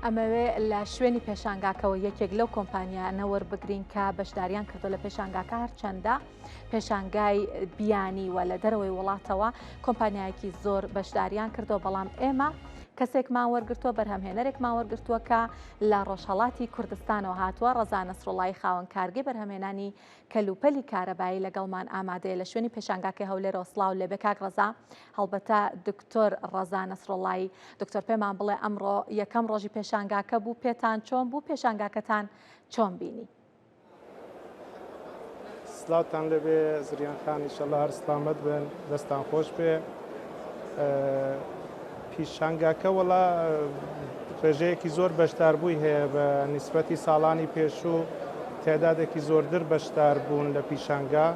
ئەمەوێ لە شوێنی پێشانگاکەوە یەکێک لەو کۆمپانیانە وەربگرین کە بەشداریان کردو لە پێشانگاکە هەرچەندە پێشانگای بیانی وە لە دەرەوەی وڵاتەوە کۆمپانیایەکی زۆر بەشداریان کردو، بەڵام ئێمە کەسێکمان وەرگرتووە بەرهەمهێنەرێکمان وەرگرتووە کە لە ڕۆژهەڵاتی کوردستانەوە هاتووە. ڕەزا نەسڕوڵڵاهی خاوەن کارگەی بەرهەمهێنانی کەلوپەلی کارەبایی لەگەڵمان ئامادەیە لە شوێنی پێشانگاکەی هەولێر وسڵاو لێبێ. کاک ڕەزا، هەڵبەتە دکتۆر ڕەزا نەسڕوڵڵاهی، دکتۆر پێمان بڵێ ئەمڕۆ یەکەم ڕۆژی پێشانگاکە بوو، پێتان چۆن بوو؟ پێشانگاکەتان چۆن بینی؟ سلااوتان لەبێ زریان خان، ئینشەڵڵا هەر سلامەت بن، دەستان خۆش بێ. پیشانگاکە وەڵا ڕێژەیەکی زۆر بەشداربووی هەیە بە نیسبەتی ساڵانی پێشوو، تێدادێکی زۆردر بەشدار بوون لە پیشانگا.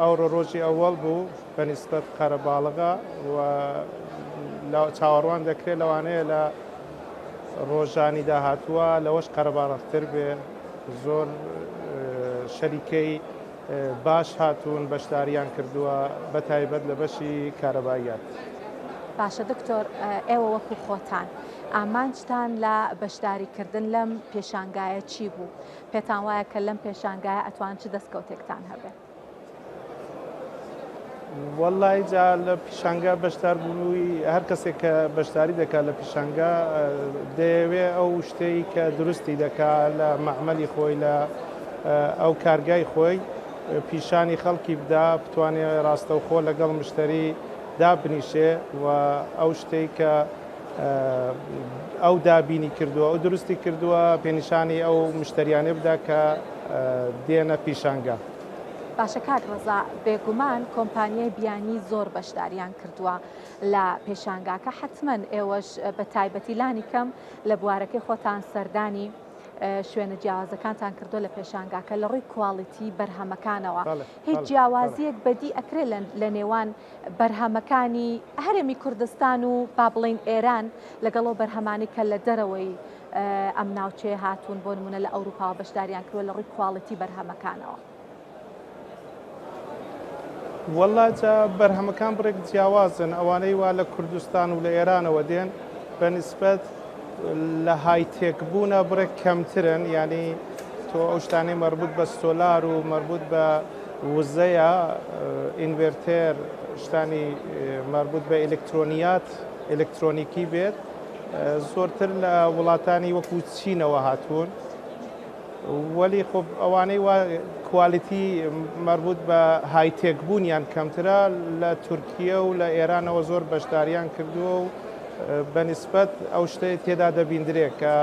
ئەوڕۆ ڕۆژی ئەوەڵ بوو بە نیسبەت قەرەباڵغا و چاوەڕوان دەکرێت لەوانەیە لە ڕۆژانی داهاتووە لەوەش قەرەباڵغتر بێ. زۆر شەریکەی باش هاتوون بەشداریان کردووە، بە تایبەت لە بەشی کارەباییات. باشە دکتۆر، ئێوە وەکو خۆتان ئامانجتان لە بەشداریکردن لەم پێشانگایە چی بوو؟ پێتان وایە کە لەم پێشانگایە ئەتوان چ دەستکەوتێکتان هەبێت؟ وەڵی جا لە پیشانگا بەشدار بووی هەر کەسێک کە بەشداری دەکات لە پیشانگا دەیەوێ ئەو شتەی کە دروستی دەکات لە مەعمەلی خۆی، لە ئەو کارگای خۆی پیشانی خەڵکی بدا، بتوانێت ڕاستەوخۆ لەگەڵ مشتری دابنیشێ و ئەو شتەی کە ئەو دابینی کردووە ئەو دروستی کردووە پێنیشانی ئەو مشتریانێ بدا کە دێنە پیشانگا. باشە کاک ڕەزا، بێگومان کۆمپانیای بیانی زۆر بەشداریان کردووە لە پێشانگاکە، حتمەن ئێوەش بە تایبەتی لانی کەم لە بوارەکەی خۆتان سەردانی شوێنە جیاوازەکانتان کردو لە پێشانگاکە لە ڕووی کواڵیتی بەرهەمەکانەوە. هیچ جیاوازیەک بەدی ئەکرێت لە نێوان بەرهەمەکانی هەرێمی کوردستان و با بڵین ئێران لەگەڵەوە بەرهەمانی کە لە دەرەوەی ئەم ناوچەیە هاتوون، بۆ نمونە لە ئەوروپا بەشداریان کردووە لە ڕووی کواڵیتی بەرهەمەکانەوە؟ وەڵا بەرهەمەکان بڕێک جیاوازن، ئەوانەی وا لە کوردستان و لە ئێرانەوە دێن بە نیسبەت لە هایتێکبوونە بڕێک کەمترن، ینی تۆ ئەو شتانەی مربوط بە سۆلار و مربوط بە وزەیە ئینڤێرتێر، شتانی مربوط بە ئێلکترۆنیات ئێلکترۆنیکی بێت، زۆرتر لە وڵاتانی وەکو چینەوە هاتوون. وەلی خۆ ئەوانەی وا کوالیتی مربوط بە هایتێکبوونیان کەمترە لە تورکیە و لە ئێرانەوە زۆر بەشداریان کردووە و بە نیسبەت ئەو شتەیە تێدا دەبیندرێت کە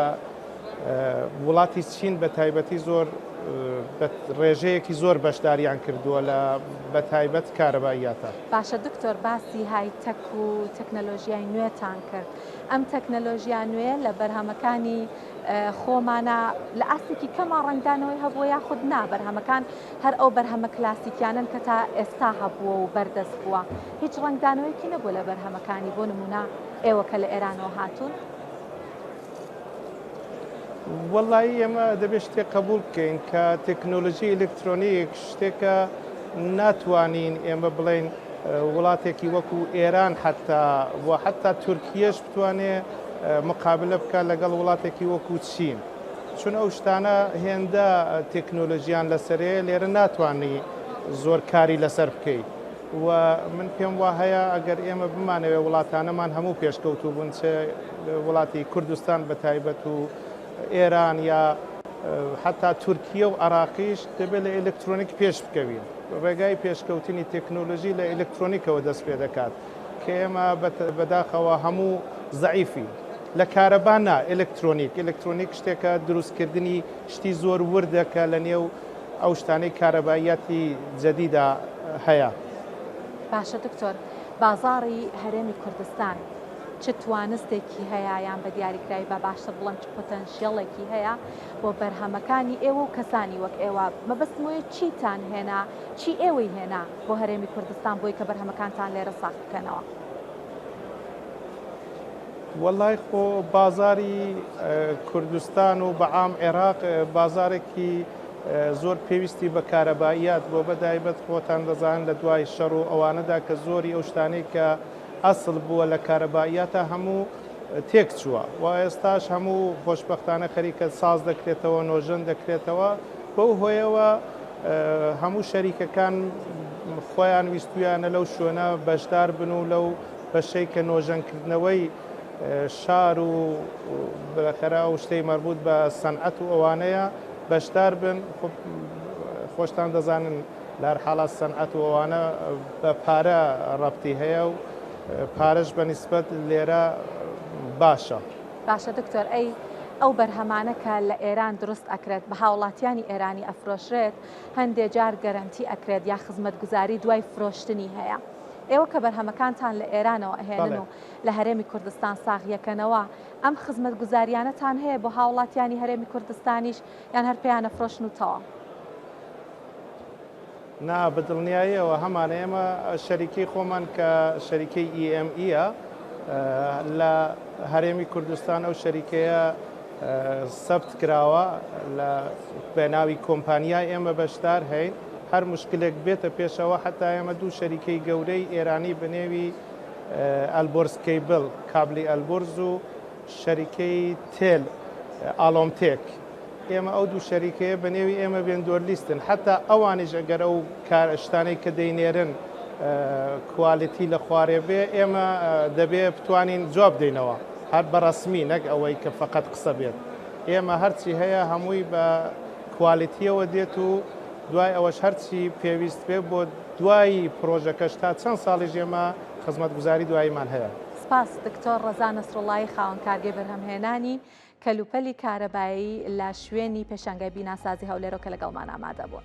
وڵاتی چین بە تایبەتی زۆر ڕێژەیەکی زۆر بەشداریان کردووە لە بە تایبەت کارەباییاتە. باشە دکتۆر، باسی هایتەک و تەکنەلۆژیای نوێتان کرد. ئەم تەکنەلۆژیا نوێ لە بەرهەمەکانی خۆمانە لە ئاستێکی کەما ڕنگدانەوەی هەبووە یاخود نا؟ بەرهەمەکان هەر ئەو بەرهەمە کلاسیکیانن کە تا ئێستا هەبووە و بەردەست بووە، هیچ ڕنگدانەوەیکی نەبووە لە بەرهەمەکانی، بۆ نمونە ئێوە کە لە ئێرانەوە هاتوون؟ وەڵی ئێمە دەبێت شتێک قبول بکەین کە تەکنۆلۆژی ئێلکترۆنیک شتێکە ناتوانین ئێمە بڵێن وڵاتێکی وەکو ئێران حتا تورکیەش بتوانێت مقابلە بکات لەگەڵ وڵاتێکی وەکو چین، چون ئەو شتانە هێندە تەکنۆلۆژیان لەسەرەیە، لێرە ناتوانانی زۆر کاری لەسەر بکەیت. و من پێم وا هەیە ئەگەر ئێمە بمانەوێ وڵاتانەمان هەموو پێشکەوتوو بوون، چ وڵاتی کوردستان بە تایبەت و ئێران یا حتا تورکیە و عراقیش دەبێت لە ئێلکترۆنیک پێش بکەوین. ڕێگای پێشکەوتنی تەکنۆلۆژی لە ئێلکترۆنیکەوە دەست پێ دەکات کە ئێمە بەداخەوە هەموو زەعیفی لە کارەبا نا. ئێلکترۆنیک شتێکە دروستکردنی شتی زۆر وردەکە لە نێو ئەو شتانەی کارەباییەتی جەدیدا هەیە. باشە دکتۆر، بازاڕی هەرێمی کوردستان چ توانستێکی هەیە یان بە دیاریکراوی بە باشتر بڵم چ پۆتەنشیەڵێکی هەیە بۆ بەرهەمەکانی ئێوە و کەسانی وەک ئێوە؟ مەبەستمەوەی چیتان هێنا، چی ئێوەی هێنا بۆ هەرێمی کوردستان بۆی کە بەرهەمەکانتان لێرە ساخت بکەنەوە؟ وەڵی خۆ بازاری کوردستان و بەعام عێراق بازارێکی زۆر پێویستی بە کارەباییات بۆ بەدایبەت خۆتان دەزانن لە دوای شەڕ و ئەوانەدا کە زۆری ئەو شتانەی کە ئەسڵ بووە لە کارەباییاتە هەموو تێک چووە و ئێستاش هەموو خۆشببختانە خەریکە ساز دەکرێتەوە نۆژن دەکرێتەوە بەو هۆیەوە هەموو شەریکەکان خۆیان ویستویانە لەو شوێنە بەشدار بن و لەو بەشەی کە نۆژەنکردنەوەی شار و بەخەرا و شتەی مربوط بە سەنعەت و ئەوانەیە بەشدار بن خۆشتان دەزانن لار حاڵات سەنعەت و ئەوانە بە پارە ڕەبتی هەیە و پارەش بەنسبەت لێرە باشە. باشە دکتۆر ئەو بەرهەمانەکە لە ئێران دروست ئەکرێت بە هاوڵاتیانی ئێرانی ئەفرۆشرێت هەندێک جار گەرانتی ئەکرێت یا خزمەتگوزاری دوای فرۆشتنی هەیە. ئێوە کە بەرهەمەکانتان لە ئێرانەوە ئەهێنن و لە هەرێمی کوردستان ساغیەکەنەوە ئەم خزمەتگوزاریانەتان هەیە بۆ هاوڵاتیانی هەرێمی کوردستانیش یان هەر پێیانە فرۆشن و تەواو؟ نا بەدڵنیاییەوە هەمان ئێمە شەریکەی خۆمان کە شەریکەی EMEە لە هەرێمی کوردستان ئەو شەریکەیە سەبت کراوە لە بەناوی کۆمپانیای ئێمە بەشدار هەین هەر مشکلێک بێتە پێشەوە حتا ئێمە دوو شەریکەی گەورەی ئێرانی بنێوی ئەلبۆرز کەیبل کابلی ئەلبۆرز و شەریکەی تێل ئالۆمتێک ئێمە ئەو دوو شەریکەیە بەنێوی ئێمە بێندۆر لیستن حتا ئەوانیش ئەگەر ئەو کارشتانەی کە دەینێرن کوالیتی لە خوارێ بێ ئێمە دەبێ بتوانین جواب دەینەوە هەر بەڕسمی نەک ئەوەی کە فقط قسە بێت ئێمە هەرچی هەیە هەمووی بە کوالیتیەوە دێت و دوای ئەوەش هەرچی پێویست بێ بۆ دوای پرۆژەکەش تا چەند ساڵیش ئێمە خزمەتگوزاری دواییمان هەیە. سپاس دکتۆر ڕەزا نەسڕوڵڵاهی خاوەن کارگەی بەرهەمهێنانی کەلوپەلی کارەبایی لە شوێنی پێشانگای بیناسازی هەولێرەوە کە لەگەڵمان ئامادە بووە.